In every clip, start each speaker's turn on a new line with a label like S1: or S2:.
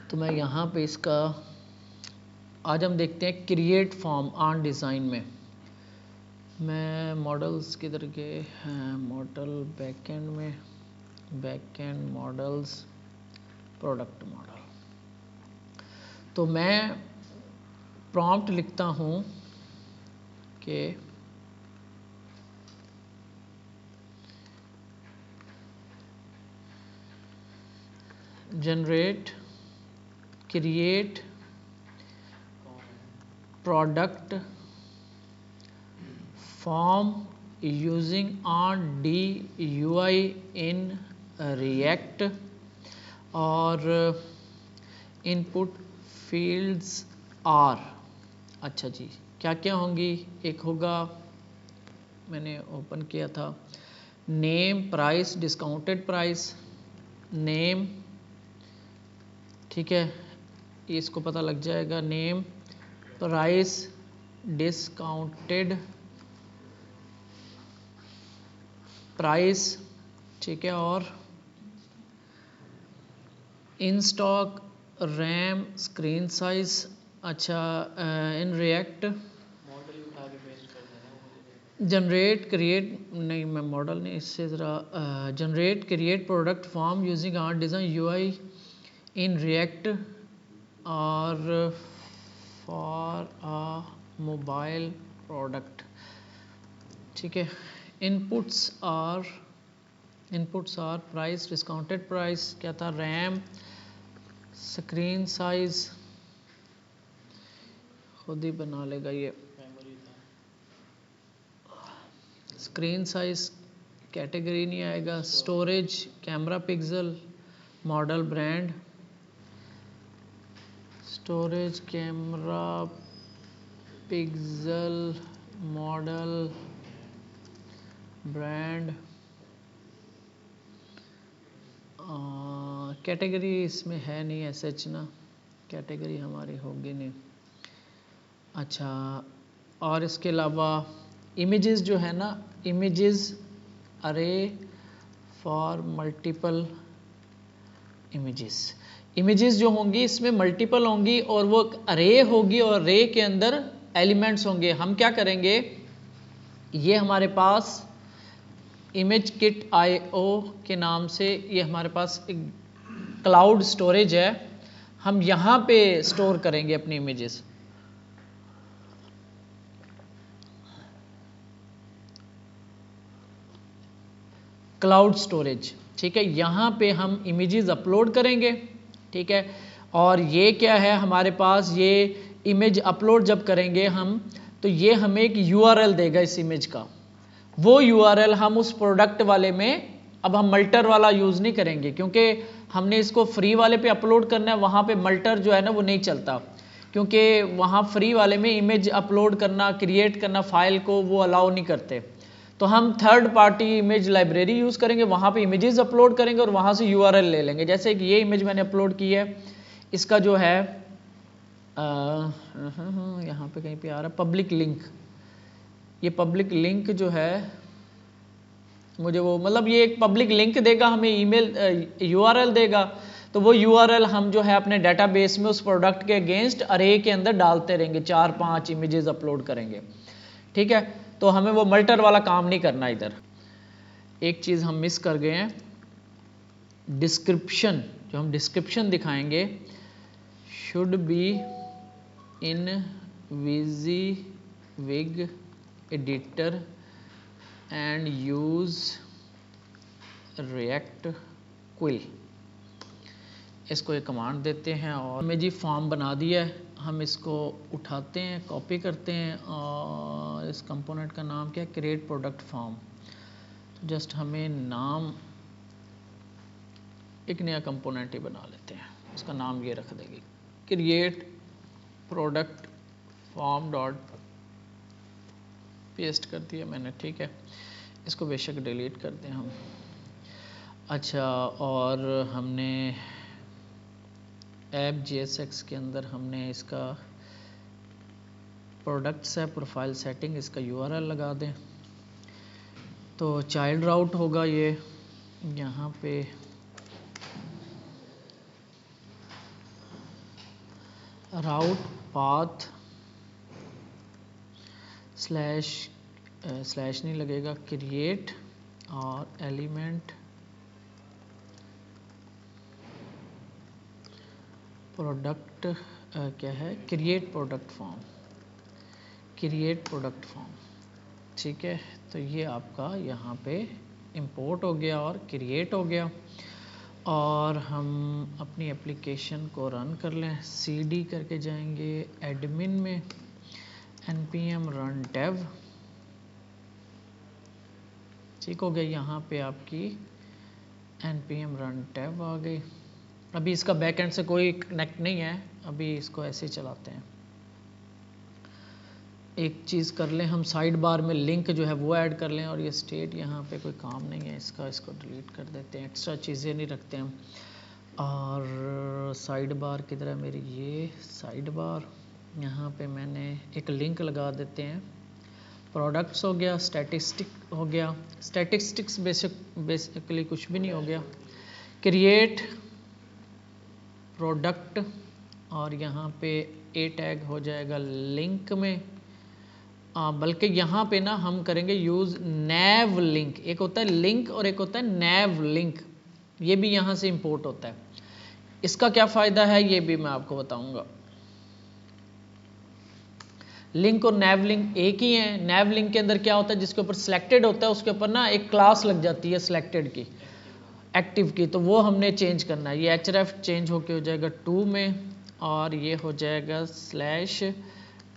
S1: तो मैं यहाँ पे इसका आज हम देखते हैं क्रिएट फॉर्म ऑन डिज़ाइन में। मैं मॉडल्स किधर गए हैं, मॉडल बैकएंड में, बैकएंड मॉडल्स, प्रोडक्ट मॉडल। तो मैं प्रॉम्प्ट लिखता हूँ कि generate create product form using on DUI in React और इनपुट फील्ड्स आर। अच्छा जी, क्या क्या होंगी? एक होगा, मैंने ओपन किया था, name, price, discounted price, name, ठीक है, इसको पता लग जाएगा, नेम, प्राइस, डिस्काउंटेड प्राइस, ठीक है, और in stock, RAM, screen size. अच्छा, इन रिएक्ट जनरेट क्रिएट, नहीं मैं मॉडल नहीं, इससे ज़रा generate create product form using our design UI in React और फॉर अ मोबाइल प्रोडक्ट, ठीक है। Inputs are price, discounted price, क्या था, रैम, स्क्रीन साइज, खुद ही बना लेगा ये, स्क्रीन साइज, कैटेगरी नहीं आएगा, storage, camera pixel, model, brand, storage, camera pixel, model, brand, category इसमें है नहीं एसएच ना, कैटेगरी हमारी होगी नहीं। अच्छा, और इसके अलावा इमेजेस जो है ना, इमेजेस अरे फॉर मल्टीपल इमेजेस जो होंगी इसमें मल्टीपल होंगी और वो अरे होगी और अरे के अंदर एलिमेंट्स होंगे। हम क्या करेंगे, ये हमारे पास इमेज किट IO के नाम से ये हमारे पास एक क्लाउड स्टोरेज है, हम यहाँ पे स्टोर करेंगे अपनी इमेजेस। क्लाउड स्टोरेज, ठीक है, यहाँ पे हम इमेजेस अपलोड करेंगे, ठीक है। और ये क्या है हमारे पास, ये इमेज अपलोड जब करेंगे हम तो ये हमें एक URL देगा इस इमेज का। वो URL हम उस प्रोडक्ट वाले में, अब हम मल्टर वाला यूज़ नहीं करेंगे क्योंकि हमने इसको फ्री वाले पे अपलोड करना है, वहाँ पे मल्टर जो है ना वो नहीं चलता, क्योंकि वहाँ फ्री वाले में इमेज अपलोड करना, क्रिएट करना फाइल को वो अलाउ नहीं करते। तो हम third party image library use करेंगे, वहाँ पे इमेजेस अपलोड करेंगे और वहाँ से URL ले लेंगे। जैसे कि ये इमेज मैंने अपलोड की है, इसका जो है यहाँ पे कहीं पे आ रहा है पब्लिक लिंक, ये पब्लिक लिंक जो है मुझे वो मतलब ये एक पब्लिक लिंक देगा हमें, ईमेल URL देगा, तो वो URL हम जो है अपने डेटाबेस में उस प्रोडक्ट के अगेंस्ट अरे के अंदर डालते रहेंगे, 4-5 इमेजेस अपलोड करेंगे, ठीक है। तो हमें वो मल्टर वाला काम नहीं करना। इधर एक चीज़ हम मिस कर गए हैं, डिस्क्रिप्शन, जो हम डिस्क्रिप्शन दिखाएंगे should be in WYSIWYG editor and use react quill. इसको एक कमांड देते हैं और हमें जी फॉर्म बना दिया है, हम इसको उठाते हैं, कॉपी करते हैं और इस कंपोनेंट का नाम क्या है, क्रिएट प्रोडक्ट फॉर्म। तो जस्ट हमें नाम एक नया कंपोनेंट ही बना लेते हैं, उसका नाम ये रख देंगे create product form dot, paste कर दिया मैंने, ठीक है। इसको बेशक डिलीट कर दें हम। अच्छा, और हमने ऐप JSX के अंदर हमने इसका प्रोडक्ट्स है, प्रोफाइल सेटिंग, इसका URL लगा दें। तो चाइल्ड राउट होगा ये यहाँ पे, राउट पाथ स्लैश नहीं लगेगा, क्रिएट और एलिमेंट प्रोडक्ट क्या है, create product form, create product form. ठीक है, तो ये आपका यहाँ पे इंपोर्ट हो गया और क्रिएट हो गया। और हम अपनी एप्लीकेशन को रन कर लें, cd करके जाएंगे एडमिन में, npm run dev। ठीक हो गया, यहाँ पे आपकी npm run dev आ गई। अभी इसका बैकएंड से कोई कनेक्ट नहीं है, अभी इसको ऐसे ही चलाते हैं। एक चीज़ कर लें, हम साइड बार में लिंक जो है वो ऐड कर लें, और ये स्टेट यहाँ पे कोई काम नहीं है इसका, इसको डिलीट कर देते हैं, एक्स्ट्रा चीज़ें नहीं रखते हम। और साइड बार किधर है मेरी, ये साइड बार, यहाँ पे मैंने एक लिंक लगा देते हैं। प्रोडक्ट्स हो गया, स्टैटिस्टिक हो गया, स्टैटिस्टिक्स बेसिकली कुछ भी नहीं हो गया, क्रिएट प्रोडक्ट, और यहाँ पे ए टैग हो जाएगा लिंक में। बल्कि यहाँ पे ना हम करेंगे यूज़ नैव लिंक, एक होता है लिंक और एक होता है नैव लिंक, ये भी यहाँ से इंपोर्ट होता है। इसका क्या फ़ायदा है ये भी मैं आपको बताऊंगा। लिंक और नैव लिंक एक ही है। नैव लिंक के अंदर क्या होता है, जिसके ऊपर सिलेक्टेड होता है उसके ऊपर ना एक क्लास लग जाती है सिलेक्टेड की, एक्टिव की, तो वो हमने चेंज करना है। ये href चेंज होके हो जाएगा 2 में, और ये हो जाएगा slash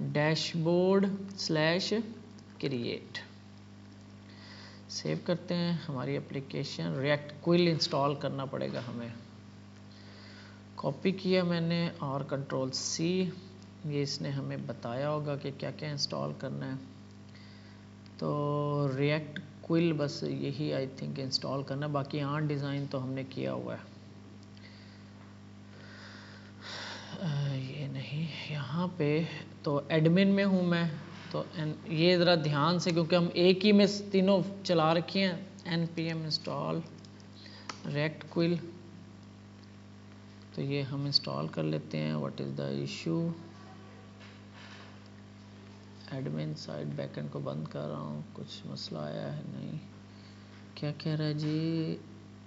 S1: dashboard slash create. Save करते हैं हमारी एप्लीकेशन। रिएक्ट क्विल इंस्टॉल करना पड़ेगा हमें, कॉपी किया मैंने और कंट्रोल C, ये इसने हमें बताया होगा कि क्या क्या इंस्टॉल करना है। तो रिएक्ट क्विल बस यही आई थिंक इंस्टॉल करना, बाकी आर्ट डिज़ाइन तो हमने किया हुआ है। ये नहीं, यहाँ पे तो एडमिन में हूँ मैं, तो ये ज़रा ध्यान से, क्योंकि हम एक ही में तीनों चला रखे हैं। npm इंस्टॉल रिएक्ट क्विल, तो ये हम इंस्टॉल कर लेते हैं। What is the issue, admin side backend को बंद कर रहा हूँ, कुछ मसला आया है नहीं, क्या कह रहा है जी,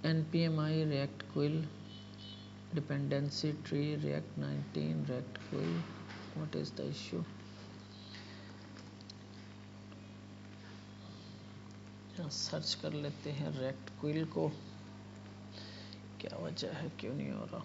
S1: npm i react quill dependency tree react 19 react quill, what is the issue. Search कर लेते हैं रिएक्ट क्विल को, क्या वजह है क्यों नहीं हो रहा।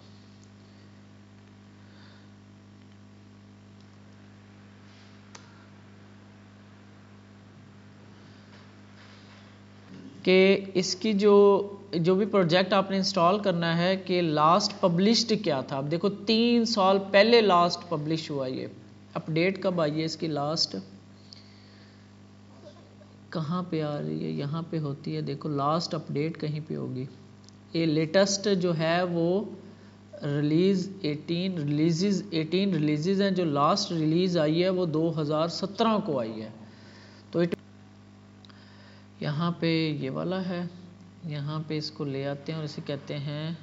S1: कि इसकी जो भी प्रोजेक्ट आपने इंस्टॉल करना है कि लास्ट पब्लिश्ड क्या था। अब देखो 3 साल पहले लास्ट पब्लिश हुआ, ये अपडेट कब आई है इसकी, लास्ट कहाँ पे आ रही है, यहाँ पे होती है, देखो लास्ट अपडेट कहीं पे होगी। ये लेटेस्ट जो है वो रिलीज़ 18 रिलीज़ हैं, जो लास्ट रिलीज़ आई है वो 2017 को आई है। तो यहाँ पे ये वाला है, यहाँ पे इसको ले आते हैं और इसे कहते हैं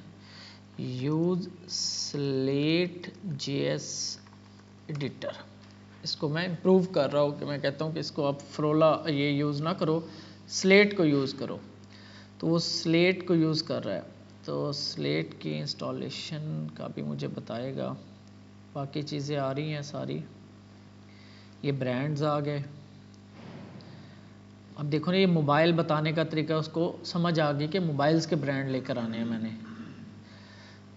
S1: यूज़ स्लेट JS एडिटर। इसको मैं इम्प्रूव कर रहा हूँ कि मैं कहता हूँ कि इसको आप फ्रोला ये यूज़ ना करो, स्लेट को यूज़ करो। तो वो स्लेट को यूज़ कर रहा है, तो स्लेट की इंस्टॉलेशन का भी मुझे बताएगा। बाकी चीज़ें आ रही हैं सारी, ये ब्रांड्स आ गए। अब देखो ना, ये मोबाइल बताने का तरीका उसको समझ आ गई कि मोबाइल्स के ब्रांड लेकर आने हैं मैंने।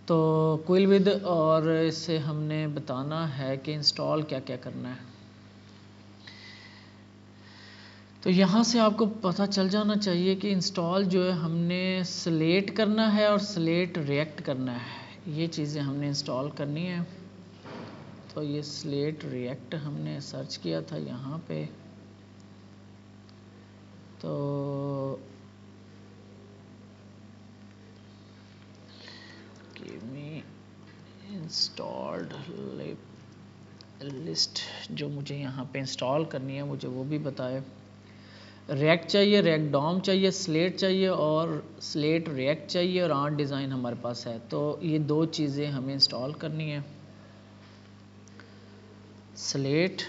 S1: तो क्विल विद, और इससे हमने बताना है कि इंस्टॉल क्या क्या करना है। तो यहाँ से आपको पता चल जाना चाहिए कि इंस्टॉल जो है हमने स्लेट करना है और स्लेट रिएक्ट करना है, ये चीज़ें हमने इंस्टॉल करनी है। तो ये स्लेट रिएक्ट हमने सर्च किया था यहाँ पे, तो गिव मी इंस्टॉल्ड लिस्ट, जो मुझे यहाँ पे इंस्टॉल करनी है मुझे वो भी बताए। रिएक्ट चाहिए, रिएक्ट डॉम चाहिए, स्लेट चाहिए और स्लेट रिएक्ट चाहिए, और आर्ट डिज़ाइन हमारे पास है। तो ये 2 चीज़ें हमें इंस्टॉल करनी है। स्लेट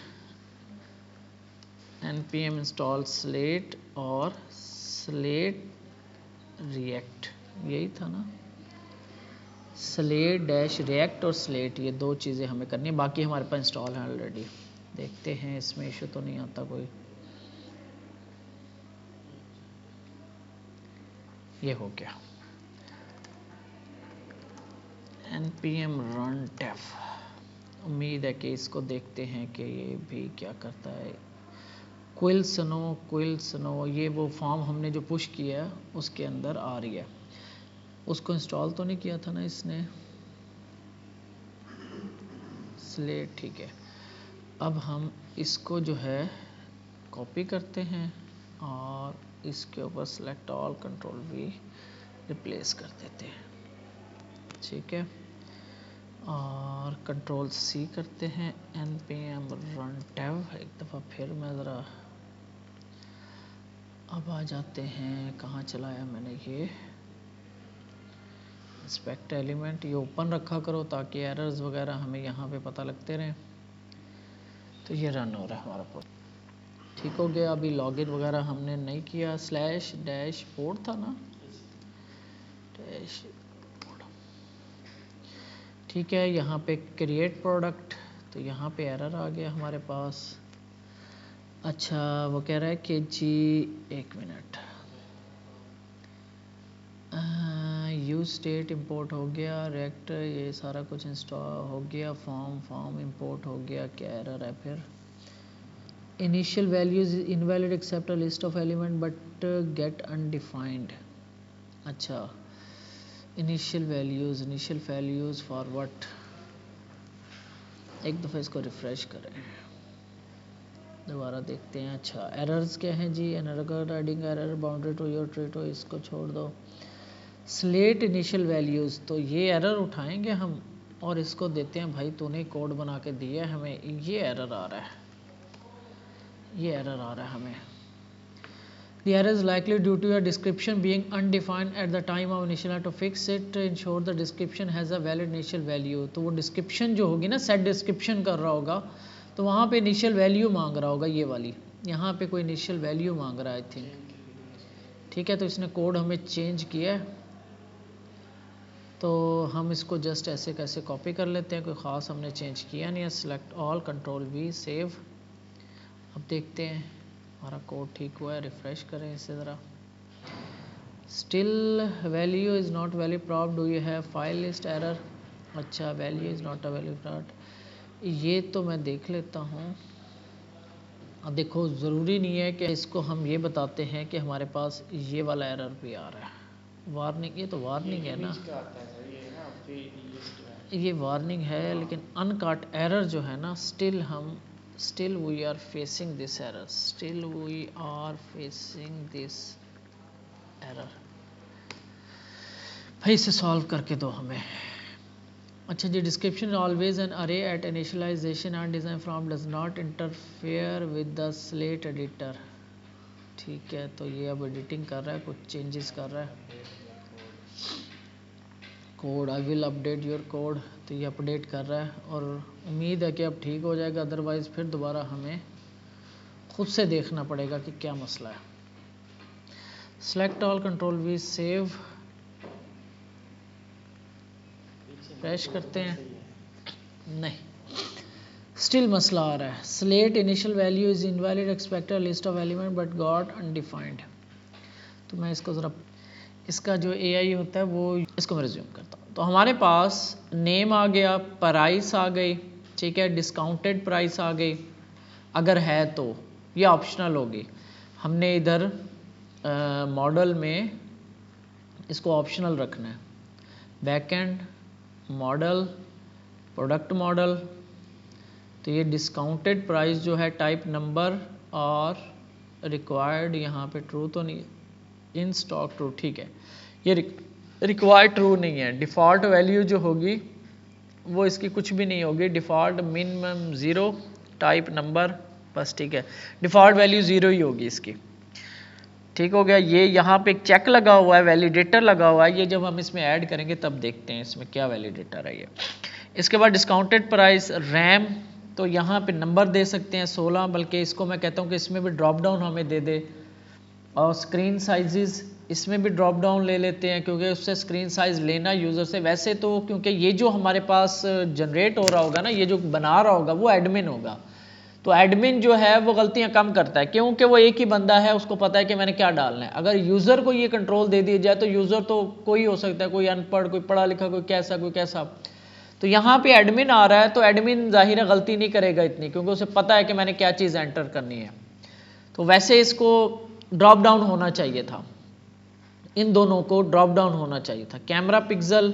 S1: npm इंस्टॉल स्लेट और स्लेट रिएक्ट, यही था ना, स्लेट डैश रिएक्ट और स्लेट, ये दो चीज़ें हमें करनी है, बाकी हमारे पास इंस्टॉल है ऑलरेडी। देखते हैं इसमें इशू तो नहीं आता कोई। ये हो गया npm run def। उम्मीद है कि इसको देखते हैं कि ये भी क्या करता है। क्विल स्नो, ये वो फॉर्म हमने जो पुश किया है उसके अंदर आ रही है। उसको इंस्टॉल तो नहीं किया था ना इसने, स्लेट, ठीक है। अब हम इसको जो है कॉपी करते हैं और इसके ऊपर select all control we replace कर देते हैं, ठीक है। और कंट्रोल सी करते हैं, npm run dev। एक दफ़ा फिर मैं ज़रा अब आ जाते हैं, कहाँ चलाया मैंने ये इंस्पेक्ट एलिमेंट, ये ओपन रखा करो ताकि एरर्स वगैरह हमें यहाँ पे पता लगते रहें। तो ये रन हो रहा है हमारा प्रोजेक्ट, ठीक हो गया। अभी लॉगिन वगैरह हमने नहीं किया, स्लैश डैशबोर्ड था ना, डैशबोर्ड, ठीक है। यहाँ पे क्रिएट प्रोडक्ट, तो यहाँ पे एरर आ गया हमारे पास। अच्छा, वो कह रहा है कि जी एक मिनट, यूज स्टेट इंपोर्ट हो गया, रेक्ट ये सारा कुछ इंस्टॉल हो गया, फॉर्म इंपोर्ट हो गया, क्या एरर है फिर। Initial values invalid expect a list of element but get undefined. अच्छा, इनिशियल वैल्यूज फॉर व्हाट, एक दफ़ा इसको रिफ्रेश करें, दोबारा देखते हैं। अच्छा, एरर्स क्या हैं जी, एनर एडिंग एरर, बाउंड्री टू योर ट्री, तो इसको छोड़ दो। स्लेट इनिशियल वैल्यूज़, तो ये एरर उठाएंगे हम और इसको देते हैं भाई तूने कोड बना के दिया है हमें, ये एरर आ रहा है, ये एरर आ रहा है हमें। The error is likely due to your description being undefined at the time of initial, to fix it ensure the description has a valid initial value। तो वो डिस्क्रिप्शन जो होगी ना, सेट डिस्क्रिप्शन कर रहा होगा तो वहाँ पे इनिशियल वैल्यू मांग रहा होगा, ये वाली यहाँ पे कोई इनिशियल वैल्यू मांग रहा है आई थिंक, ठीक है। तो इसने कोड हमें चेंज किया है, तो हम इसको जस्ट ऐसे कैसे कॉपी कर लेते हैं, कोई ख़ास हमने चेंज किया नहीं है। Select all control we save. अब देखते हैं हमारा कोड ठीक हुआ है, रिफ़्रेश करें इसे ज़रा। Still value is not value prop, do you have file list error. अच्छा, value is not a value prop, ये तो मैं देख लेता हूँ। अब देखो, ज़रूरी नहीं है कि इसको हम ये बताते हैं कि हमारे पास ये वाला एरर भी आ रहा है। वार्निंग, ये तो वार्निंग है ना, ये वार्निंग है, लेकिन अनकाट एरर जो है ना, still we are facing this error, still we are facing this error. भाई इसे सॉल्व करके दो हमें। अच्छा जी, description always an array at initialization and design from does not interfere with the slate editor, ठीक है। तो ये अब एडिटिंग कर रहा है, कुछ चेंजेस कर रहा है। Code, I will update your code, तो ये अपडेट कर रहा है और उम्मीद है कि अब ठीक हो जाएगा, अदरवाइज़ फिर दोबारा हमें खुद से देखना पड़ेगा कि क्या मसला है। Select all control we save, fresh करते हैं, नहीं, स्टिल मसला आ रहा है। Slate initial value is invalid, expect a list of element but got undefined. तो मैं इसको ज़रा, इसका जो AI होता है वो, इसको मैं रिज्यूम करता हूँ। तो हमारे पास नेम आ गया, प्राइस आ गई, ठीक है, डिस्काउंटेड प्राइस आ गई, अगर है तो ये ऑप्शनल होगी। हमने इधर मॉडल में इसको ऑप्शनल रखना है, बैकएंड मॉडल, प्रोडक्ट मॉडल। तो ये डिस्काउंटेड प्राइस जो है टाइप नंबर और रिक्वायर्ड यहाँ पे ट्रू तो नहीं, इन स्टॉक ट्रू, ठीक है। ये रिक्वायर्ड ट्रू नहीं है। डिफ़ॉल्ट वैल्यू जो होगी वो इसकी कुछ भी नहीं होगी, डिफ़ॉल्ट मिनिमम 0, टाइप नंबर, बस, ठीक है। डिफ़ॉल्ट वैल्यू 0 ही होगी इसकी, ठीक हो गया। ये यहाँ पे एक चेक लगा हुआ है, वैलिडेटर लगा हुआ है, ये जब हम इसमें ऐड करेंगे तब देखते हैं इसमें क्या वैलिडेटर है ये। इसके बाद डिस्काउंटेड प्राइस, रैम तो यहाँ पे नंबर दे सकते हैं 16, बल्कि इसको मैं कहता हूँ कि इसमें भी ड्रॉप डाउन हमें दे दे। और स्क्रीन साइजेस इसमें भी ड्रॉप डाउन ले लेते हैं, क्योंकि उससे स्क्रीन साइज लेना यूज़र से, वैसे तो क्योंकि ये जो हमारे पास जनरेट हो रहा होगा ना, ये जो बना रहा होगा वो एडमिन होगा, तो एडमिन जो है वो गलतियां कम करता है, क्योंकि वो एक ही बंदा है, उसको पता है कि मैंने क्या डालना है। अगर यूज़र को ये कंट्रोल दे दिया जाए तो यूज़र तो कोई हो सकता है, कोई अनपढ़, कोई पढ़ा लिखा, कोई कैसा। तो यहाँ पे एडमिन आ रहा है तो एडमिन जाहिर है गलती नहीं करेगा इतनी, क्योंकि उसे पता है कि मैंने क्या चीज़ एंटर करनी है। तो वैसे इसको ड्रॉप डाउन होना चाहिए था, इन दोनों को ड्रॉप डाउन होना चाहिए था। कैमरा पिक्सल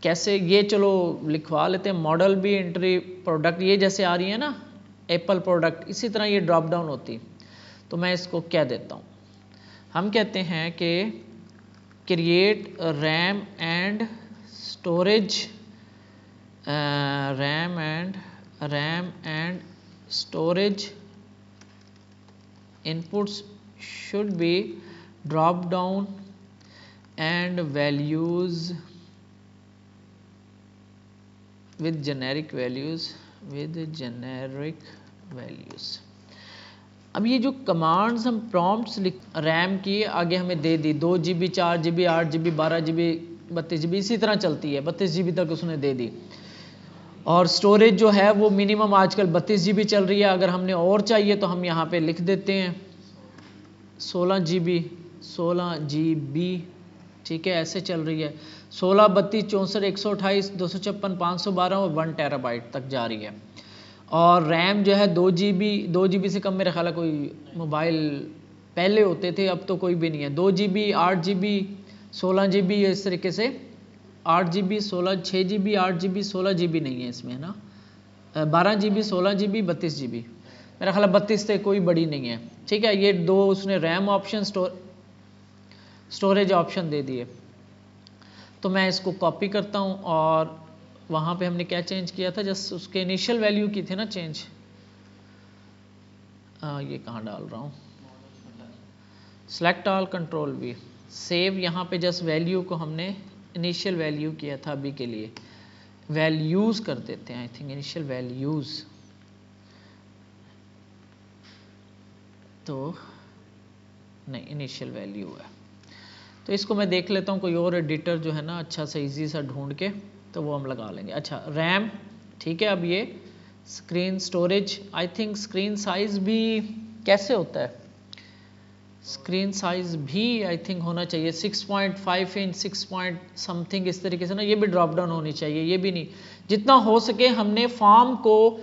S1: कैसे, ये चलो लिखवा लेते हैं। मॉडल भी एंट्री प्रोडक्ट, ये जैसे आ रही है ना एप्पल प्रोडक्ट, इसी तरह ये ड्रॉप डाउन होती। तो मैं इसको क्या देता हूँ, हम कहते हैं कि create RAM and storage, RAM and storage inputs should be drop down and values with generic values। अब ये जो कमांड्स हम प्रॉम्प्ट्स लिख रैम की आगे हमें दे दी, 2 GB 4 GB 8 GB 12 GB 32 GB इसी तरह चलती है, 32 GB तक उसने दे दी। और स्टोरेज जो है वो मिनिमम आजकल 32 GB चल रही है। अगर हमने और चाहिए तो हम यहाँ पे लिख देते हैं 16 GB, ठीक है, ऐसे चल रही है। 16, 32, 64, 128, 256, 512 और 1 TB तक जा रही है। और रैम जो है 2 GB से कम मेरा ख्याल है कोई मोबाइल पहले होते थे, अब तो कोई भी नहीं है। 2 GB 8 GB 16 GB इस तरीके से, 8 GB 16 6 GB 8 GB 16 GB नहीं है इसमें, है ना, 12 GB 16 GB 32 GB, मेरा ख्याल 32 से कोई बड़ी नहीं है, ठीक है। ये दो उसने रैम ऑप्शन स्टोरेज ऑप्शन दे दिए। तो मैं इसको कॉपी करता हूँ और वहाँ पे हमने क्या चेंज किया था, जस्ट उसके इनिशियल वैल्यू की थी ना चेंज, ये कहाँ डाल रहा हूँ, select all control V, save. यहाँ पे जस्ट वैल्यू को हमने इनिशियल वैल्यू किया था, अभी के लिए वैल्यूज़ कर देते हैं, आई थिंक इनिशियल वैल्यूज़, तो नहीं इनिशियल वैल्यू है। तो इसको मैं देख लेता हूँ कोई और एडिटर जो है ना अच्छा सा इजी सा ढूंढ के, तो वो हम लगा लेंगे। अच्छा रैम, ठीक है। अब ये screen storage, I think screen size भी कैसे होता है, स्क्रीन साइज भी आई थिंक होना चाहिए 6.5 इंच 6 पॉइंट समथिंग इस तरीके से ना, ये भी ड्रॉप डाउन होनी चाहिए। ये भी नहीं, जितना हो सके हमने फॉर्म को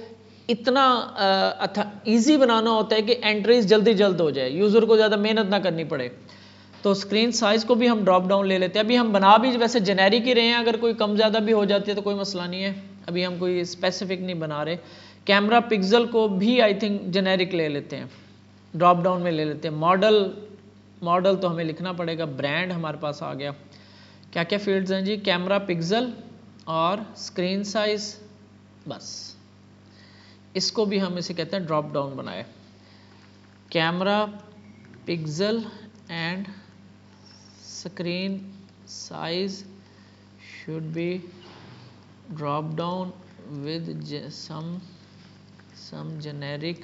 S1: इतना ईजी बनाना होता है कि एंट्रीज जल्दी जल्द हो जाए, यूज़र को ज़्यादा मेहनत ना करनी पड़े। तो स्क्रीन साइज को भी हम ड्रॉप डाउन ले लेते हैं। अभी हम बना भी वैसे जेनेरिक ही रहे हैं, अगर कोई कम ज़्यादा भी हो जाती है तो कोई मसला नहीं है, अभी हम कोई स्पेसिफिक नहीं बना रहे। कैमरा पिक्सल को भी आई थिंक जेनेरिक ले लेते हैं, ड्रॉप डाउन में ले लेते हैं। मॉडल तो हमें लिखना पड़ेगा, ब्रांड हमारे पास आ गया। क्या क्या फील्ड्स हैं जी, कैमरा पिक्सल और स्क्रीन साइज, बस इसको भी हम इसे कहते हैं ड्रॉप डाउन बनाए। Camera pixel and screen size should be drop down with some generic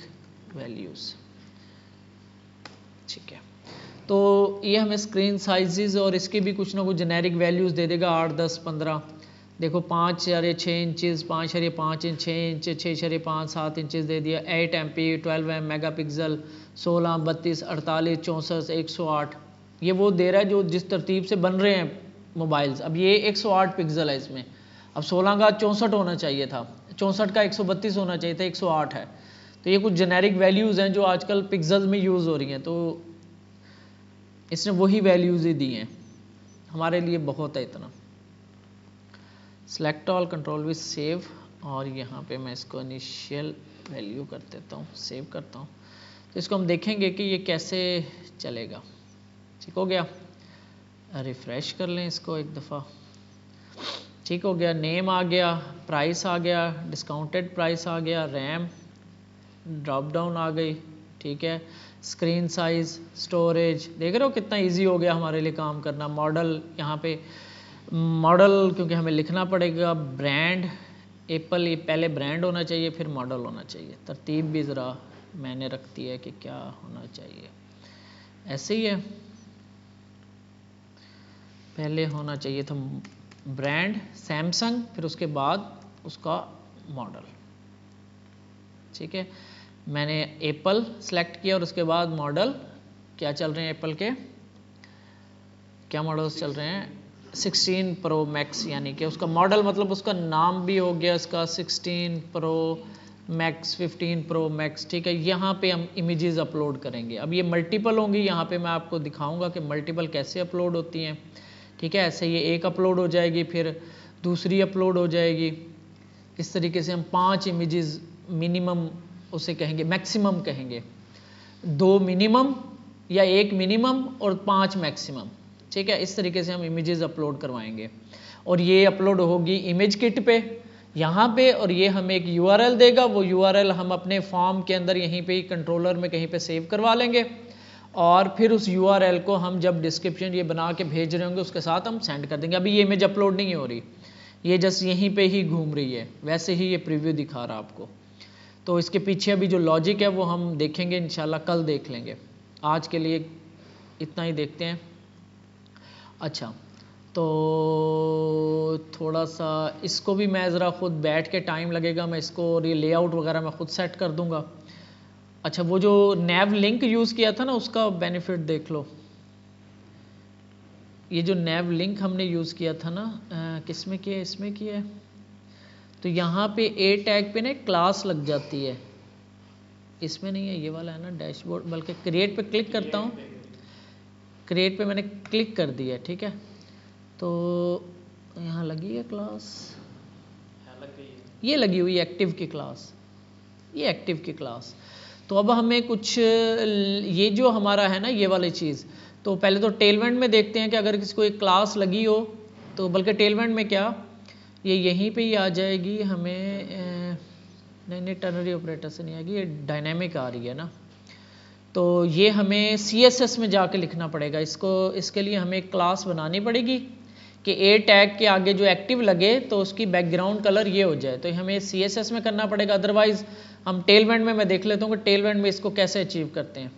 S1: values, ठीक है। तो ये हमें स्क्रीन साइजेस और इसके भी कुछ ना कुछ जेनेरिक वैल्यूज़ दे देगा, 8, 10, 15। देखो 5.6 इंचज़, 5.5 इंच, 6 इंच, 6.5, 7 इंचज़ दे दिया। 8 MP 12 मेगा पिक्सल, 16, 32, 48, 64, 108, ये वो दे रहा है जो जिस तरतीब से बन रहे हैं मोबाइल्स। अब ये 108 पिक्सल है इसमें, अब 16 का 64 होना चाहिए था, 64 का 132 होना चाहिए था, 108 है। तो ये कुछ जेनेरिक वैल्यूज़ हैं जो आजकल पिक्सल्स में यूज़ हो रही हैं, तो इसने वही वैल्यूज़ ही दी हैं, हमारे लिए बहुत है इतना। Select all control V, save, और यहाँ पे मैं इसको इनिशियल वैल्यू कर देता हूँ, सेव करता हूँ। तो इसको हम देखेंगे कि ये कैसे चलेगा। ठीक हो गया, रिफ्रेश कर लें इसको एक दफ़ा, ठीक हो गया। नेम आ गया, प्राइस आ गया, डिस्काउंटेड प्राइस आ गया, रैम ड्रॉप डाउन आ गई, ठीक है। स्क्रीन साइज, स्टोरेज, देख रहे हो कितना इजी हो गया हमारे लिए काम करना। मॉडल, यहाँ पे मॉडल क्योंकि हमें लिखना पड़ेगा, ब्रांड एप्पल ये पहले ब्रांड होना चाहिए फिर मॉडल होना चाहिए, तरतीब भी ज़रा मैंने रख दी है कि क्या होना चाहिए, ऐसे ही है, पहले होना चाहिए था ब्रांड सैमसंग, फिर उसके बाद उसका मॉडल। ठीक है, मैंने एप्पल सेलेक्ट किया और उसके बाद मॉडल क्या चल रहे हैं एप्पल के, क्या मॉडल्स चल रहे हैं, 16 प्रो मैक्स, यानी कि उसका मॉडल मतलब उसका नाम भी हो गया इसका 16 प्रो मैक्स, 15 प्रो मैक्स। ठीक है, यहाँ पे हम इमेजेस अपलोड करेंगे। अब ये मल्टीपल होंगी, यहाँ पे मैं आपको दिखाऊंगा कि मल्टीपल कैसे अपलोड होती हैं। ठीक है, ऐसे ये एक अपलोड हो जाएगी, फिर दूसरी अपलोड हो जाएगी, इस तरीके से हम 5 इमेजेस मिनिमम उसे कहेंगे, मैक्सिमम कहेंगे, 2 मिनिमम या 1 मिनिमम और 5 मैक्सिमम। ठीक है, इस तरीके से हम इमेजेस अपलोड करवाएंगे और ये अपलोड होगी इमेज किट पे यहाँ पे, और ये हमें एक यूआरएल देगा, वो यूआरएल हम अपने फॉर्म के अंदर यहीं पे कंट्रोलर में कहीं पे सेव करवा लेंगे और फिर उस यूआरएल को हम जब डिस्क्रिप्शन ये बना के भेज रहे होंगे उसके साथ हम सेंड कर देंगे। अभी ये इमेज अपलोड नहीं हो रही, ये जस्ट यहीं पे ही घूम रही है, वैसे ही ये प्रीव्यू दिखा रहा आपको। तो इसके पीछे अभी जो लॉजिक है वो हम देखेंगे इंशाल्लाह, कल देख लेंगे, आज के लिए इतना ही देखते हैं। अच्छा, तो थोड़ा सा इसको भी मैं ज़रा खुद बैठ के, टाइम लगेगा, मैं इसको और ये लेआउट वगैरह मैं खुद सेट कर दूंगा। अच्छा, वो जो नैव लिंक यूज़ किया था ना उसका बेनिफिट देख लो, ये जो नैव लिंक हमने यूज़ किया था ना, किस में किया, इसमें किया है, तो यहाँ पे ए टैग पे ना क्लास लग जाती है, इसमें नहीं है, ये वाला है ना डैशबोर्ड, बल्कि क्रिएट पे क्लिक करता हूँ, क्रिएट पे मैंने क्लिक कर दिया। ठीक है, तो यहाँ लगी है क्लास, ये लगी हुई एक्टिव की क्लास, ये एक्टिव की क्लास। तो अब हमें कुछ ये जो हमारा है ना ये वाली चीज़, तो पहले तो टेलवेंट में देखते हैं कि अगर किसी को एक क्लास लगी हो तो, बल्कि टेलवेंट में क्या, ये यहीं पे ही आ जाएगी, हमें नहीं टर्नरी ऑपरेटर से नहीं आएगी, ये डायनेमिक आ रही है ना, तो ये हमें CSS में जाके लिखना पड़ेगा इसको। इसके लिए हमें एक क्लास बनानी पड़ेगी कि ए टैग के आगे जो एक्टिव लगे तो उसकी बैकग्राउंड कलर ये हो जाए, तो हमें CSS में करना पड़ेगा, अदरवाइज हम टेलवेंट में, मैं देख लेता हूँ कि टेलवेंट में इसको कैसे अचीव करते हैं।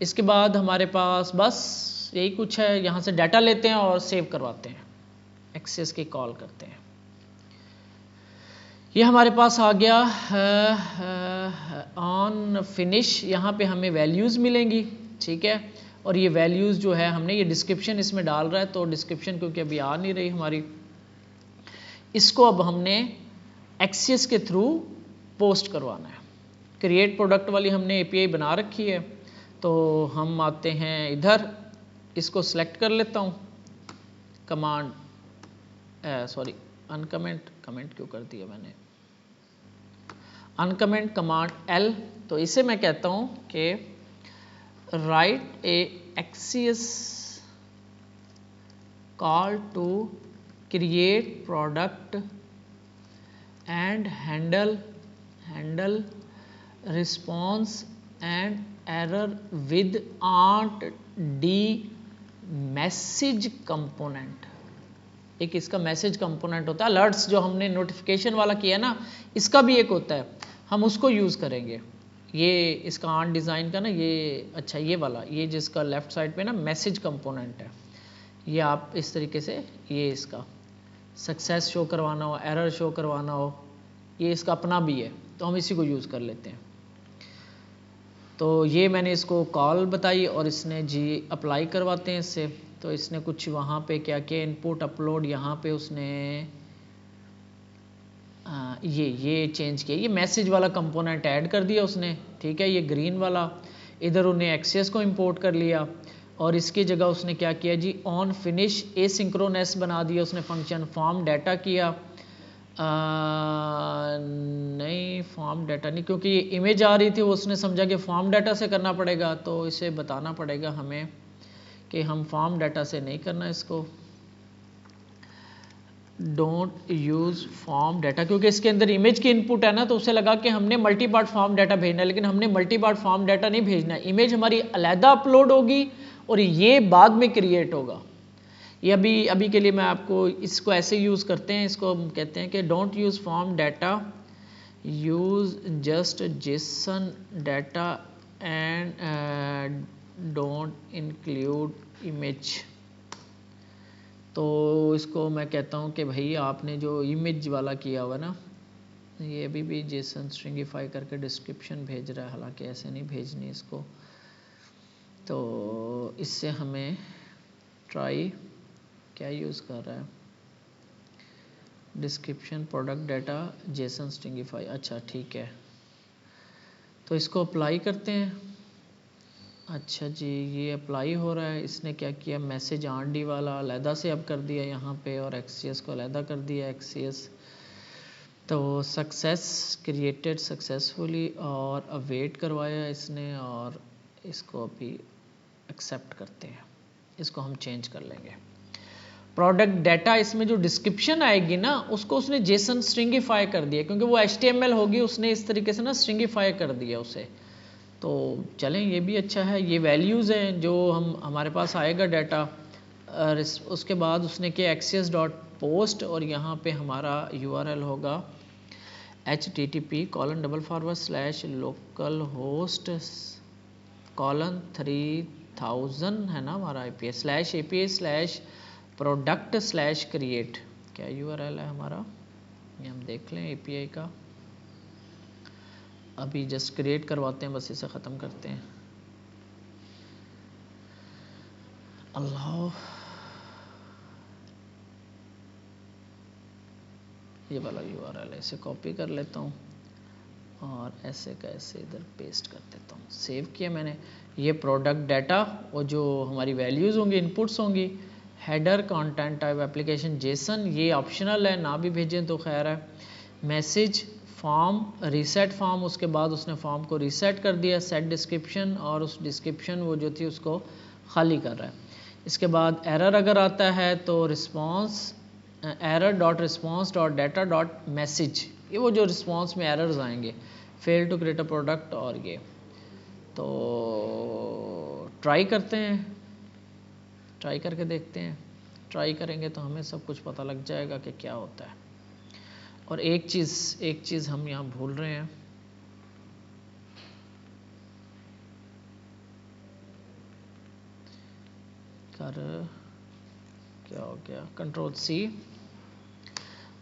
S1: इसके बाद हमारे पास बस यही कुछ है, यहाँ से डाटा लेते हैं और सेव करवाते हैं, एक्सेस की कॉल करते हैं। ये हमारे पास आ गया ऑन फिनिश, यहाँ पे हमें वैल्यूज़ मिलेंगी। ठीक है, और ये वैल्यूज़ जो है हमने, ये डिस्क्रिप्शन इसमें डाल रहा है, तो डिस्क्रिप्शन क्योंकि अभी आ नहीं रही हमारी, इसको अब हमने एक्सेस के थ्रू पोस्ट करवाना है। क्रिएट प्रोडक्ट वाली हमने API बना रखी है, तो हम आते हैं इधर, इसको सेलेक्ट कर लेता हूँ, कमांड सॉरी अनकमेंट, कमेंट क्यों कर दिया मैंने, अनकमेंट कमांड L, तो इसे मैं कहता हूँ कि write a access call to create product and handle response and error with ant D message component. एक इसका मैसेज कंपोनेंट होता है, अलर्ट्स जो हमने नोटिफिकेशन वाला किया ना, इसका भी एक होता है, हम उसको यूज़ करेंगे। ये इसका आंट डिज़ाइन का ना, ये अच्छा ये वाला, ये जिसका लेफ्ट साइड पे ना मैसेज कंपोनेंट है, ये आप इस तरीके से, ये इसका सक्सेस शो करवाना हो, एरर शो करवाना हो, ये इसका अपना भी है, तो हम इसी को यूज़ कर लेते हैं। तो ये मैंने इसको कॉल बताई और इसने जी अप्लाई करवाते हैं इससे, तो इसने कुछ वहाँ पे क्या किया, इनपुट अपलोड, यहाँ पे उसने ये चेंज किया, ये मैसेज वाला कंपोनेंट ऐड कर दिया उसने। ठीक है, ये ग्रीन वाला, इधर उन्हें एक्सेस को इंपोर्ट कर लिया और इसकी जगह उसने क्या किया जी, ऑन फिनिश एसिंक्रोनस बना दिया उसने फंक्शन, फॉर्म डाटा किया, नहीं फॉर्म डाटा नहीं, क्योंकि ये इमेज आ रही थी, वो उसने समझा कि फॉर्म डाटा से करना पड़ेगा, तो इसे बताना पड़ेगा हमें कि हम फॉर्म डाटा से नहीं करना इसको, डोंट यूज़ फॉर्म डाटा, क्योंकि इसके अंदर इमेज की इनपुट है ना, तो उसे लगा कि हमने मल्टी पार्ट फॉर्म डाटा भेजना है, लेकिन हमने मल्टी पार्ट फॉर्म डाटा नहीं भेजना है, इमेज हमारी अलहदा अपलोड होगी और ये बाद में क्रिएट होगा। ये अभी के लिए मैं आपको इसको ऐसे यूज़ करते हैं, इसको हम कहते हैं कि don't use form data, use just Jason data and don't include image. तो इसको मैं कहता हूँ कि भाई आपने जो इमेज वाला किया हुआ ना, ये अभी भी जेसन स्ट्रिंगिफाई करके डिस्क्रिप्शन भेज रहा है, हालांकि ऐसे नहीं भेजनी इसको। तो इससे हमें ट्राई क्या यूज़ कर रहा है, description product data Jason stringify. अच्छा ठीक है, तो इसको अप्लाई करते हैं। अच्छा जी, ये अप्लाई हो रहा है। इसने क्या किया, मैसेज आरडी वाला अलहदा से अब कर दिया यहाँ पे, और एक्सीएस को अलहदा कर दिया, एक्सीएस। तो सक्सेस क्रिएटेड सक्सेसफुली और अवेट करवाया इसने, और इसको अभी एक्सेप्ट करते हैं, इसको हम चेंज कर लेंगे। प्रोडक्ट डाटा इसमें जो डिस्क्रिप्शन आएगी ना, उसको उसने जेसन स्ट्रिंगिफाई कर दिया, क्योंकि वो HTML होगी, उसने इस तरीके से ना स्ट्रिंगिफाई कर दिया उसे। तो चलें, ये भी अच्छा है। ये वैल्यूज़ हैं जो हमारे पास आएगा डाटा, उसके बाद उसने किया एक्सेस डॉट पोस्ट, और यहाँ पे हमारा URL होगा http://localhost:3000 है ना हमारा API/API/product/create। क्या URL है हमारा, ये हम देख लें API का। अभी जस्ट क्रिएट करवाते हैं, बस इसे ख़त्म करते हैं। अल्लाह, ये वाला URL है, इसे कॉपी कर लेता हूँ और ऐसे का ऐसे इधर पेस्ट कर देता हूँ। सेव किया मैंने। ये प्रोडक्ट डाटा और जो हमारी वैल्यूज़ होंगी, इनपुट्स होंगी, header content type application Jason, ये ऑप्शनल है, ना भी भेजें तो खैर है। मैसेज फॉर्म रीसेट फॉर्म, उसके बाद उसने फॉर्म को रीसेट कर दिया, सेट डिस्क्रिप्शन, और उस डिस्क्रिप्शन वो जो थी उसको खाली कर रहा है। इसके बाद एरर अगर आता है तो response error dot response dot data dot message, ये वो जो रिस्पॉन्स में एरर्स आएंगे, fail to create a product, और ये तो ट्राई करते हैं, ट्राई करके देखते हैं। ट्राई करेंगे तो हमें सब कुछ पता लग जाएगा कि क्या होता है। और एक चीज़ हम यहाँ भूल रहे हैं, क्या हो गया, Ctrl+C,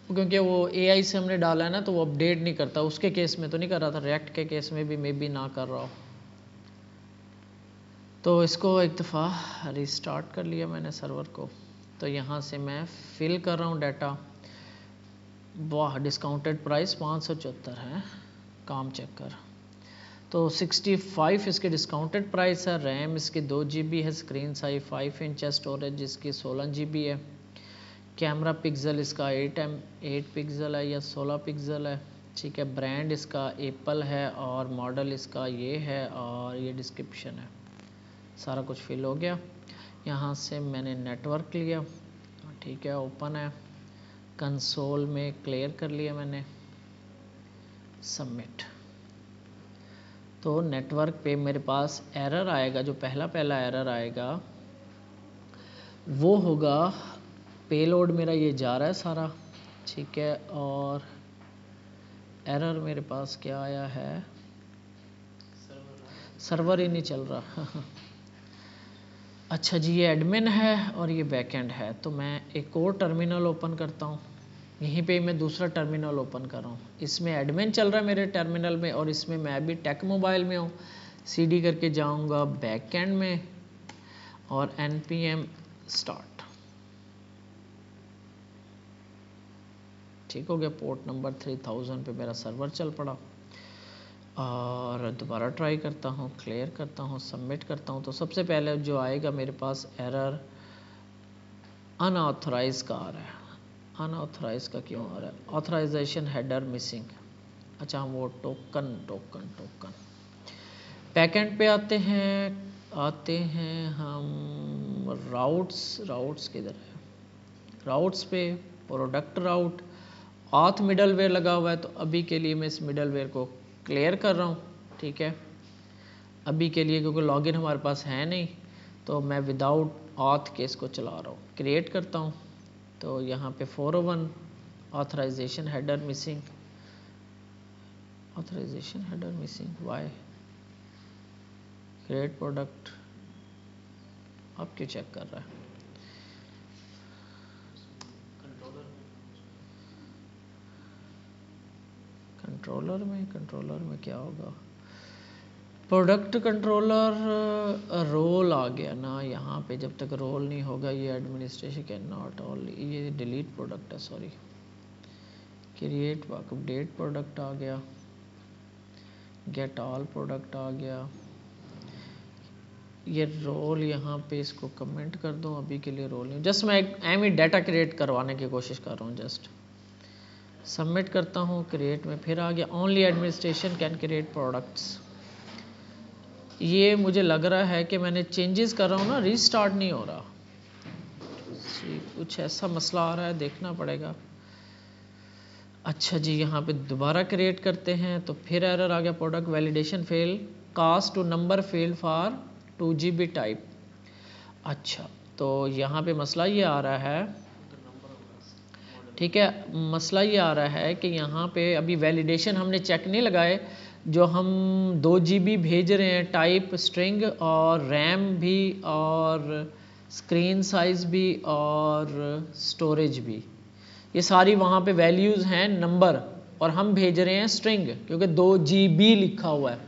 S1: क्योंकि वो AI से हमने डाला है ना, तो वो अपडेट नहीं करता। उसके केस में तो नहीं कर रहा था, रिएक्ट के केस में भी मे बी ना कर रहा हो। तो इसको एक दफ़ा रिस्टार्ट कर लिया मैंने सर्वर को। तो यहाँ से मैं फिल कर रहा हूँ डाटा। वाह, डिस्काउंटेड प्राइस 574 है, काम चेक कर। तो 65 इसके डिस्काउंटेड प्राइस है। रैम इसकी 2 GB है, स्क्रीन साइज 5 इंच है, स्टोरेज इसकी 16 GB है। कैमरा पिक्सल इसका 8 पिक्सल है या 16 पिक्सल है, ठीक है। ब्रांड इसका एप्पल है, और मॉडल इसका ये है, और ये डिस्क्रिप्शन है। सारा कुछ फिल हो गया। यहाँ से मैंने नेटवर्क लिया, ठीक है, ओपन है, कंसोल में क्लियर कर लिया मैंने, सबमिट। तो नेटवर्क पे मेरे पास एरर आएगा, जो पहला एरर आएगा वो होगा, पेलोड मेरा ये जा रहा है सारा, ठीक है, और एरर मेरे पास क्या आया है, सर्वर ही नहीं चल रहा। अच्छा जी, ये एडमिन है और ये बैकएंड है। तो मैं एक और टर्मिनल ओपन करता हूँ, यहीं पे मैं दूसरा टर्मिनल ओपन कर रहा हूँ। इसमें एडमिन चल रहा है मेरे टर्मिनल में, और इसमें मैं अभी टेक मोबाइल में हूँ। CD करके जाऊँगा बैकएंड में, और npm स्टार्ट, ठीक हो गया। पोर्ट नंबर 3000 पे मेरा सर्वर चल पड़ा। और दोबारा ट्राई करता हूँ, क्लियर करता हूँ, सबमिट करता हूँ। तो सबसे पहले जो आएगा मेरे पास एरर अनऑथराइज का आ रहा है। अनऑथराइज का क्यों आ रहा है, ऑथराइजेशन हेडर मिसिंग। अच्छा, वो टोकन बैकएंड पे आते हैं हम राउट्स किधर है, राउट्स पे प्रोडक्ट राउट, ऑथ मिडलवेयर लगा हुआ है। तो अभी के लिए मैं इस मिडलवेयर को क्लियर कर रहा हूँ, ठीक है, अभी के लिए, क्योंकि लॉगिन हमारे पास है नहीं। तो मैं विदाउट ऑथ केस को चला रहा हूँ, क्रिएट करता हूँ तो यहाँ पे 401 authorization header missing, authorization header missing, why create product, अब क्यों चेक कर रहा है? कंट्रोलर में क्या होगा? प्रोडक्ट कंट्रोलर रोल आ गया ना यहाँ पे, जब तक रोल नहीं होगा ये एडमिनिस्ट्रेशन कैन नॉट ऑल, ये डिलीट प्रोडक्ट है, सॉरी, क्रिएट अपडेट प्रोडक्ट आ गया, गेट ऑल प्रोडक्ट आ गया, ये रोल यहाँ पे इसको कमेंट कर दूँ, अभी के लिए रोल नहीं, जस्ट मैं एक एम ही डाटा क्रिएट करवाने की कोशिश कर रहा हूँ, जस्ट सबमिट करता हूँ, क्रिएट में फिर आ गया only administration can create products. ये मुझे लग रहा है कि मैंने चेंजेस कर रहा हूँ ना, रीस्टार्ट नहीं हो रहा, कुछ ऐसा मसला आ रहा है, देखना पड़ेगा। अच्छा जी, यहाँ पे दोबारा क्रिएट करते हैं तो फिर एरर आ गया, product validation fail, cast to number fail for 2GB type. अच्छा, तो यहाँ पे मसला ये आ रहा है, ठीक है, मसला ये आ रहा है कि यहाँ पे अभी वैलिडेशन हमने चेक नहीं लगाए, जो हम 2GB भेज रहे हैं टाइप स्ट्रिंग और रैम भी और स्क्रीन साइज भी और स्टोरेज भी, ये सारी वहाँ पे वैल्यूज़ हैं नंबर, और हम भेज रहे हैं स्ट्रिंग क्योंकि 2GB लिखा हुआ है,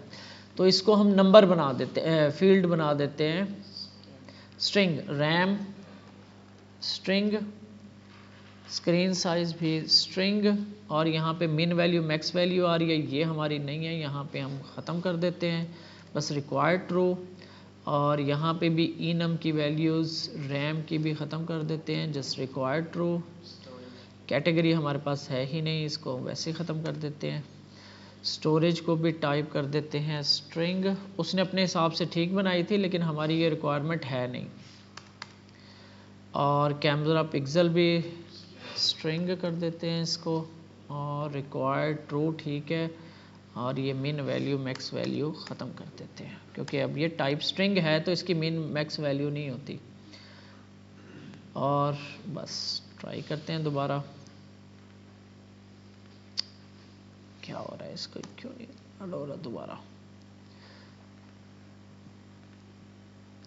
S1: तो इसको हम नंबर बना देते हैं, फील्ड बना देते हैं string, RAM string, screen size भी स्ट्रिंग, और यहाँ पे मिन वैल्यू मैक्स वैल्यू आ रही है, ये हमारी नहीं है, यहाँ पे हम ख़त्म कर देते हैं, बस रिक्वायर्ड ट्रू, और यहाँ पे भी इनम की वैल्यूज़ रैम की भी ख़त्म कर देते हैं, जस्ट रिक्वायर्ड ट्रू, कैटेगरी हमारे पास है ही नहीं, इसको वैसे ही ख़त्म कर देते हैं, स्टोरेज को भी टाइप कर देते हैं स्ट्रिंग, उसने अपने हिसाब से ठीक बनाई थी लेकिन हमारी ये रिक्वायरमेंट है नहीं, और कैमरा पिक्सल भी स्ट्रिंग कर देते हैं इसको, और रिक्वायर्ड ट्रू ठीक है, और ये मिन वैल्यू मैक्स वैल्यू ख़त्म कर देते हैं क्योंकि अब ये टाइप स्ट्रिंग है तो इसकी मिन मैक्स वैल्यू नहीं होती, और बस ट्राई करते हैं दोबारा, क्या हो रहा है इसको, क्यों नहीं ऐड हो रहा, दोबारा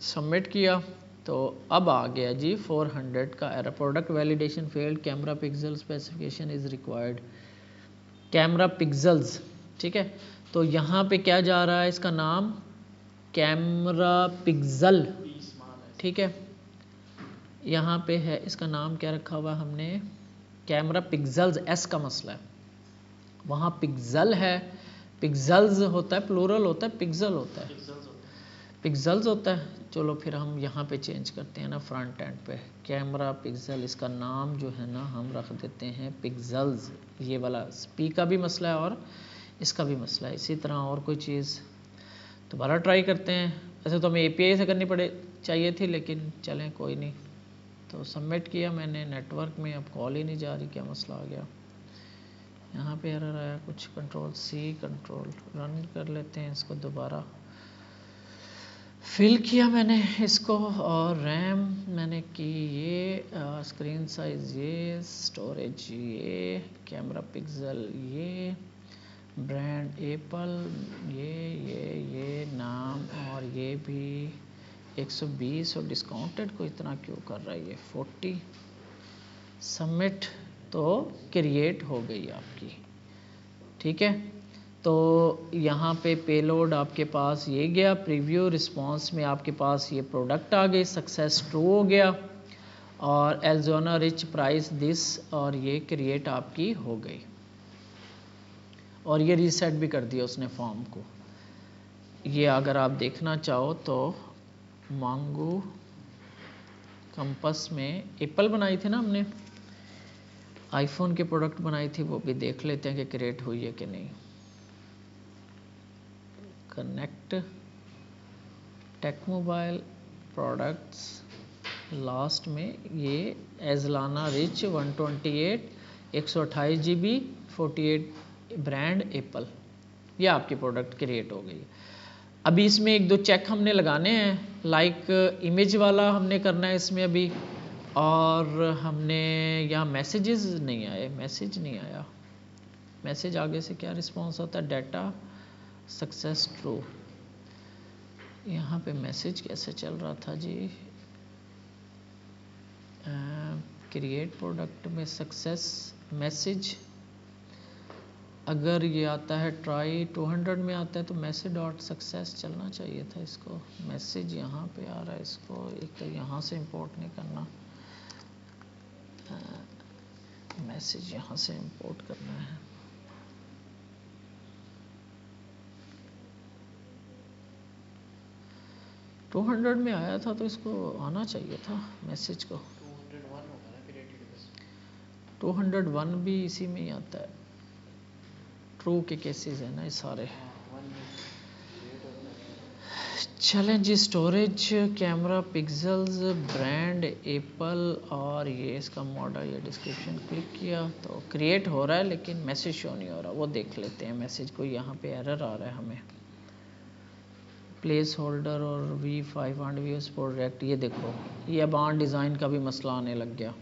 S1: सबमिट किया तो अब आ गया जी 400 का error, product validation failed, camera pixel specification is required, camera pixels, ठीक है, तो यहाँ पे क्या जा रहा है, इसका नाम कैमरा पिक्सल, ठीक है, यहाँ पे है, इसका नाम क्या रखा हुआ हमने, कैमरा पिक्सल्स, एस का मसला है, वहाँ पिक्सल है, पिक्सल्स होता है, प्लूरल होता है, पिक्सल होता है, पिक्सल्स होता है, चलो फिर हम यहाँ पे चेंज करते हैं ना, फ्रंट एंड पे कैमरा पिक्सल, इसका नाम जो है ना हम रख देते हैं पिक्सल्स, ये वाला पी का भी मसला है और इसका भी मसला है, इसी तरह और कोई चीज़ दोबारा ट्राई करते हैं, वैसे तो हमें API से करनी चाहिए थी लेकिन चलें कोई नहीं, तो सबमिट किया मैंने नेटवर्क में, अब कॉल ही नहीं जा रही, क्या मसला आ गया, यहाँ पे एरर आया कुछ, कंट्रोल-C कंट्रोल रन कर लेते हैं इसको, दोबारा फिल किया मैंने इसको, और रैम मैंने की ये, स्क्रीन साइज ये, स्टोरेज ये, कैमरा पिक्सल ये, ब्रांड एप्पल ये नाम, और ये भी 120, और डिस्काउंटेड को इतना क्यों कर रहा है ये 40, सबमिट, तो क्रिएट हो गई आपकी, ठीक है, तो यहाँ पे पेलोड आपके पास ये गया, प्रीव्यू रिस्पांस में आपके पास ये प्रोडक्ट आ गई, सक्सेस ट्रू हो गया, और एल्जोना रिच प्राइस दिस, और ये क्रिएट आपकी हो गई, और ये रीसेट भी कर दिया उसने फॉर्म को, ये अगर आप देखना चाहो तो मांगू कंपस में एप्पल बनाई थी ना हमने, आईफोन के प्रोडक्ट बनाई थी, वो भी देख लेते हैं कि क्रिएट हुई है कि नहीं, connect tech mobile products, last में ये एजलाना रिच 128 128 GB 48 ब्रांड एप्पल, ये आपकी प्रोडक्ट क्रिएट हो गई। अभी इसमें एक दो चेक हमने लगाने हैं, लाइक इमेज वाला हमने करना है इसमें अभी, और हमने यहाँ मैसेजेस नहीं आए, मैसेज नहीं आया, मैसेज आगे से क्या रिस्पॉन्स होता है, डाटा सक्सेस ट्रू। यहाँ पे मैसेज कैसे चल रहा था जी, क्रिएट प्रोडक्ट में सक्सेस मैसेज, अगर ये आता है ट्राई 200 में आता है तो मैसेज डॉट सक्सेस चलना चाहिए था इसको, मैसेज यहाँ पे आ रहा है, इसको एक तो यहाँ से इंपोर्ट नहीं करना, मैसेज यहाँ से इंपोर्ट करना है। टू 200 में आया था तो इसको आना चाहिए था मैसेज को, 201 भी इसी में ही आता है, ट्रू के केसेस है ना ये सारे। चलें जी, storage, camera, pixels, brand Apple, और ये इसका मॉडल, ये डिस्क्रिप्शन क्लिक किया तो क्रिएट हो रहा है लेकिन मैसेज शो नहीं हो रहा, वो देख लेते हैं मैसेज को। यहाँ पे एरर आ रहा है हमें, प्लेस होल्डर और V5 एंड व्यूज प्रोजेक्ट, ये देखो ये अब ऑन डिज़ाइन का भी मसला आने लग गया।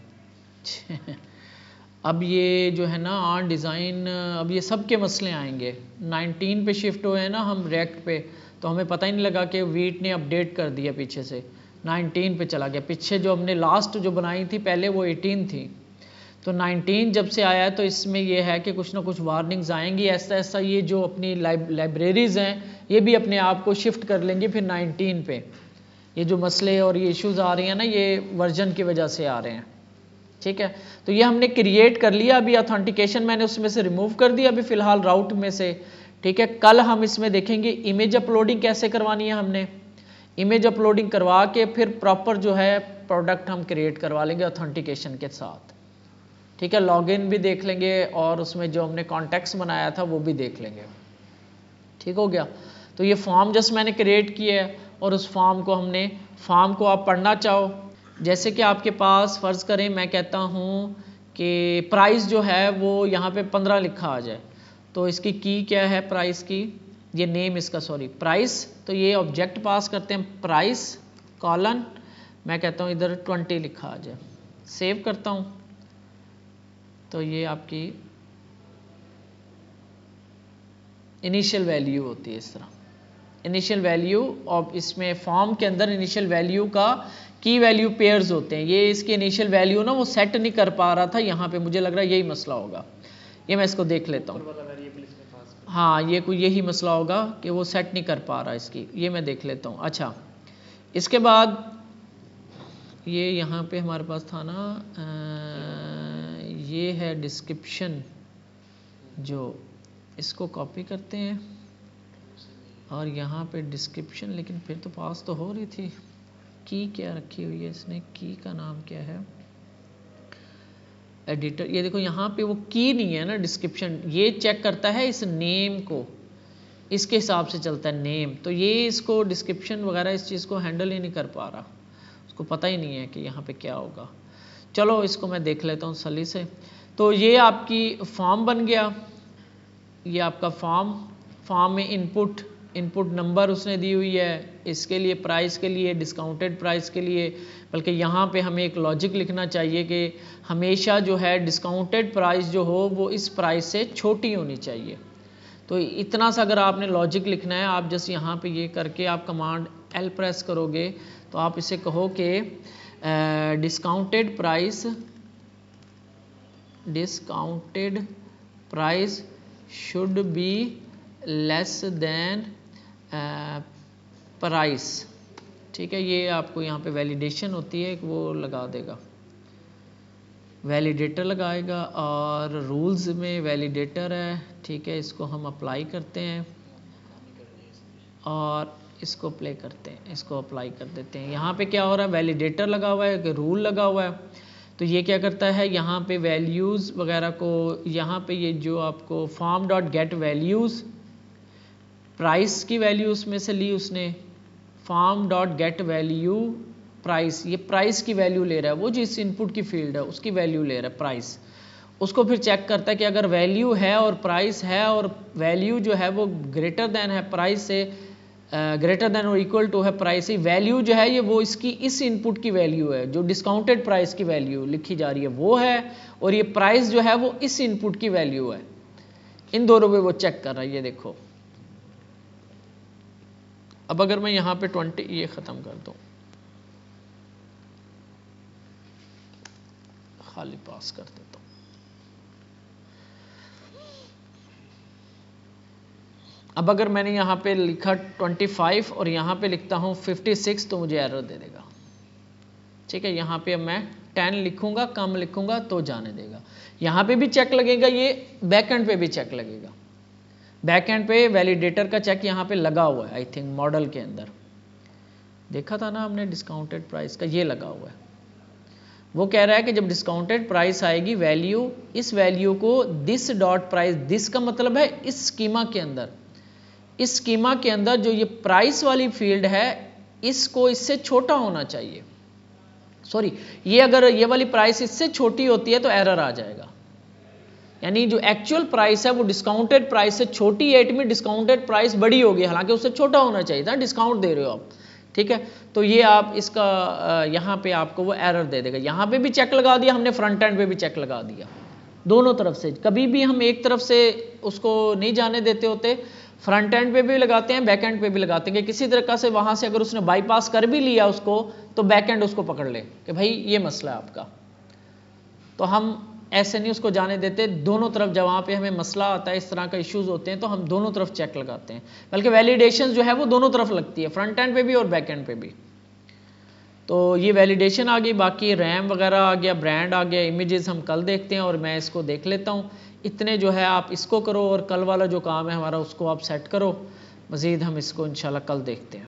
S1: अब ये जो है ना ऑन डिज़ाइन, अब ये सब के मसले आएंगे। 19 पे शिफ्ट हुए हैं ना हम रिएक्ट पे, तो हमें पता ही नहीं लगा कि वीट ने अपडेट कर दिया पीछे से, 19 पे चला गया। पीछे जो हमने लास्ट जो बनाई थी पहले वो 18 थी, तो 19 जब से आया है तो इसमें ये है कि कुछ ना कुछ वार्निंग्स आएंगी, ऐसा ऐसा ये जो अपनी लाइब्रेरीज़ हैं ये भी अपने आप को शिफ्ट कर लेंगी फिर 19 पे। ये जो मसले और ये इश्यूज आ रही हैं ना, ये वर्जन की वजह से आ रहे हैं, ठीक है। तो ये हमने क्रिएट कर लिया, अभी ऑथेंटिकेशन मैंने उसमें से रिमूव कर दिया अभी फ़िलहाल राउट में से, ठीक है। कल हम इसमें देखेंगे इमेज अपलोडिंग कैसे करवानी है। हमने इमेज अपलोडिंग करवा के फिर प्रॉपर जो है प्रोडक्ट हम क्रिएट करवा लेंगे ऑथेंटिकेशन के साथ, ठीक है। लॉगिन भी देख लेंगे और उसमें जो हमने कॉन्टेक्स्ट बनाया था वो भी देख लेंगे, ठीक हो गया। तो ये फॉर्म जस्ट मैंने क्रिएट किया है और उस फॉर्म को आप पढ़ना चाहो, जैसे कि आपके पास फ़र्ज़ करें मैं कहता हूँ कि प्राइस जो है वो यहाँ पे 15 लिखा आ जाए, तो इसकी की क्या है प्राइस की, ये नेम इसका सॉरी प्राइस, तो ये ऑब्जेक्ट पास करते हैं प्राइस कॉलन, मैं कहता हूँ इधर 20 लिखा आ जाए, सेव करता हूँ तो ये आपकी इनिशियल वैल्यू होती है। इस तरह इनिशियल वैल्यू, और इसमें फॉर्म के अंदर इनिशियल वैल्यू का की वैल्यू पेयर्स होते हैं। ये इसकी इनिशियल वैल्यू ना वो सेट नहीं कर पा रहा था यहाँ पे, मुझे लग रहा है यही मसला होगा। ये मैं इसको देख लेता हूँ, हाँ ये कोई यही मसला होगा कि वो सेट नहीं कर पा रहा इसकी, ये मैं देख लेता हूँ। अच्छा, इसके बाद ये यहाँ पे हमारे पास था ना, ये है डिस्क्रिप्शन, जो इसको कॉपी करते हैं और यहाँ पे डिस्क्रिप्शन, लेकिन फिर तो पास तो हो रही थी। की क्या रखी हुई है इसने, की का नाम क्या है, एडिटर, ये देखो यहाँ पे वो की नहीं है ना, डिस्क्रिप्शन ये चेक करता है इस नेम को, इसके हिसाब से चलता है नेम, तो ये इसको डिस्क्रिप्शन वगैरह इस चीज़ को हैंडल ही नहीं कर पा रहा, उसको पता ही नहीं है कि यहाँ पे क्या होगा। चलो इसको मैं देख लेता हूँ सली से। तो ये आपकी फॉर्म बन गया, ये आपका फॉर्म में इनपुट नंबर उसने दी हुई है, इसके लिए प्राइस के लिए, डिस्काउंटेड प्राइस के लिए, बल्कि यहाँ पे हमें एक लॉजिक लिखना चाहिए कि हमेशा जो है डिस्काउंटेड प्राइस जो हो वो इस प्राइस से छोटी होनी चाहिए। तो इतना सा अगर आपने लॉजिक लिखना है, आप जैसे यहाँ पे ये करके आप कमांड L प्रेस करोगे तो आप इसे कहो कि discounted price should be less than price, ठीक है। ये आपको यहाँ पे वैलिडेशन होती है, वो लगा देगा, वैलिडेटर लगाएगा, और रूल्स में वैलिडेटर है, ठीक है। इसको हम अप्लाई करते हैं और इसको प्ले करते हैं, इसको अप्लाई कर देते हैं। यहाँ पे क्या हो रहा है, वैलिडेटर लगा हुआ है, रूल लगा हुआ है, तो ये क्या करता है यहाँ पे वैल्यूज़ वगैरह को, यहाँ पे ये जो आपको form dot gate values, price की वैल्यू उसमें से ली उसने, form dot get value price, ये प्राइस की वैल्यू ले रहा है, वो जिस इनपुट की फील्ड है उसकी वैल्यू ले रहा है प्राइस, उसको फिर चेक करता है कि अगर वैल्यू है और प्राइस है और वैल्यू जो है वो ग्रेटर देन है प्राइस से, ग्रेटर देन और इक्वल टू है प्राइस, वैल्यू जो है ये वो इसकी इस इनपुट की वैल्यू है, जो डिस्काउंटेड प्राइस की वैल्यू लिखी जा रही है वो है, और ये प्राइस जो है वो इस इनपुट की वैल्यू है। इन दोनों पे वो चेक कर रहा है, ये देखो। अब अगर मैं यहाँ पे 20 ये ख़त्म कर दूँ, खाली पास कर देता हूँ। अब अगर मैंने यहाँ पे लिखा 25 और यहाँ पे लिखता हूँ 56 तो मुझे एरर दे देगा। ठीक है, यहाँ पे अब मैं 10 लिखूंगा, कम लिखूंगा तो जाने देगा। यहाँ पे भी चेक लगेगा, ये बैक एंड पे भी चेक लगेगा। बैक एंड पे वैलिडेटर का चेक यहाँ पे लगा हुआ है, आई थिंक मॉडल के अंदर देखा था ना हमने डिस्काउंटेड प्राइस का, ये लगा हुआ है। वो कह रहा है कि जब डिस्काउंटेड प्राइस आएगी वैल्यू, इस वैल्यू को दिस डॉट प्राइस, दिस का मतलब है इस स्कीमा के अंदर, इस स्कीमा के अंदर जो ये प्राइस वाली फील्ड है इसको इससे छोटा होना चाहिए। सॉरी, ये अगर ये वाली प्राइस इससे छोटी होती है तो एरर आ जाएगा, यानी जो एक्चुअल प्राइस है वो डिस्काउंटेड प्राइस से छोटी है, इट में डिस्काउंटेड प्राइस बड़ी होगी, हालांकि उससे छोटा होना चाहिए था, डिस्काउंट दे रहे हो आप। ठीक है, तो ये आप इसका यहाँ पे आपको वो एरर दे देगा। यहाँ पे भी चेक लगा दिया हमने, फ्रंट एंड पे भी चेक लगा दिया, दोनों तरफ से। कभी भी हम एक तरफ से उसको नहीं जाने देते होते, फ्रंट एंड पे भी लगाते हैं, बैक एंड पे भी लगाते हैं कि किसी तरीके से वहाँ से अगर उसने बाईपास कर भी लिया उसको तो बैक एंड उसको पकड़ ले कि भाई ये मसला है आपका। तो हम ऐसे नहीं उसको जाने देते, दोनों तरफ जब वहाँ पे हमें मसला आता है, इस तरह का इश्यूज होते हैं तो हम दोनों तरफ चेक लगाते हैं, बल्कि वैलिडेशन जो है वो दोनों तरफ लगती है, फ्रंट एंड पे भी और बैक एंड पे भी। तो ये वैलिडेशन आ गई, बाकी रैम वगैरह आ गया, ब्रांड आ गया, इमेजेस हम कल देखते हैं और मैं इसको देख लेता हूँ। इतने जो है आप इसको करो और कल वाला जो काम है हमारा उसको आप सेट करो, मज़ीद हम इसको इंशाल्लाह कल देखते हैं।